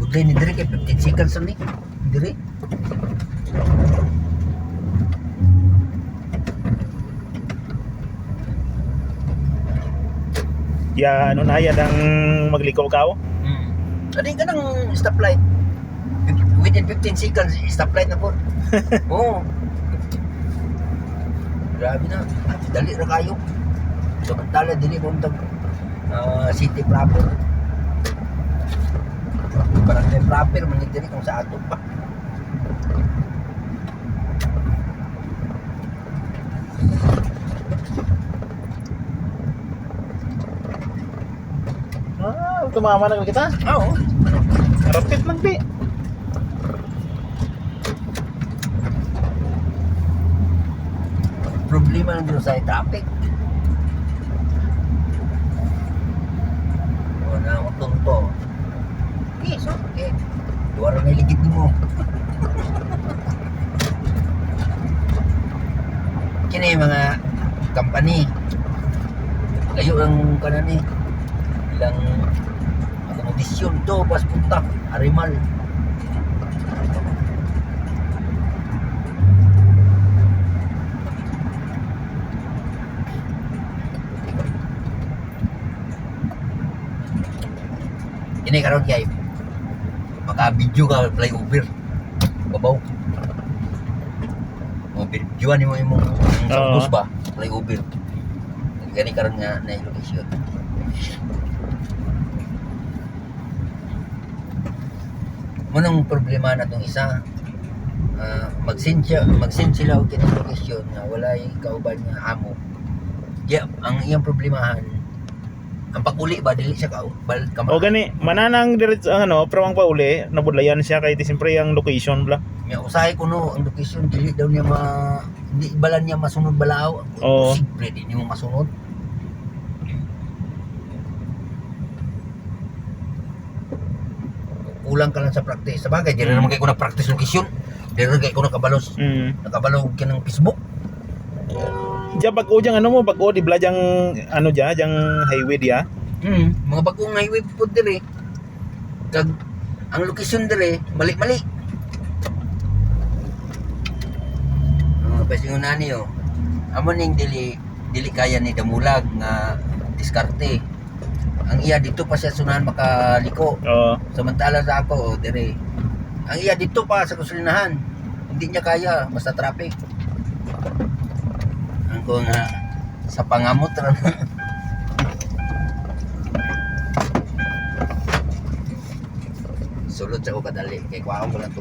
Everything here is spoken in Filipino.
Budlay ni Diri kay 15 seconds ni. Diri. Ya ano na yan ang magliko ka o? Ano ka ng stoplight? Within 15 seconds, stoplight na po. Oo. Grabe na. Dali na kayo. Samantala, dili mo city proper. Barangay proper, manigdiri kung sa ato pa. Tumama na kita. Oo. Rapid lang di. Problema lang dito sa traffic. O na ako tunto. Okay, so okay. Duwara na ligid mo. Kini mga company. Layo ang kanan ilang akomodasyon to pas punta Arimal. Ini karon kay maka-video ka flyover. Babaw. Mo videoan mo imong sa bus ba flyover. Gani karon nga na location. Munang problema na tong isa. Mag-send sila og kinang location nga walay kauban nga amo. Yeah, ang iyang problemahan ang pag-uli ba dili siya O gani mananang diretso ang ano pero ang pauli nabudlayan siya kay siyempre ang location bla. Nya usahay ko no ang location dili daw niya hindi balan niya masunod balaaw. Oo. Siyempre di niyo masunod. Kulang ka lang sa practice. Sabagay, di na naman kayo ko na-practice location. Di na kayo ko nakabalos. Nakabalog ka ng Facebook. Diya bago diyang ano mo, bago di bla diyang ano diya, diyang highway diya. Mga bagong highway po dire. Kag ang location dire, mali-mali. Basta yung nani oh. Amo ning dili kaya ni Damulag nga diskarte. Ang iya dito pa siya sunahan makaliko. Oo. Samantala sa ako, dire. Ang iya dito pa sa gasolinahan. Hindi niya kaya, basta traffic. Ang ko nga sa pangamot ra. Sulod sa ko kadali kay kuha ko lang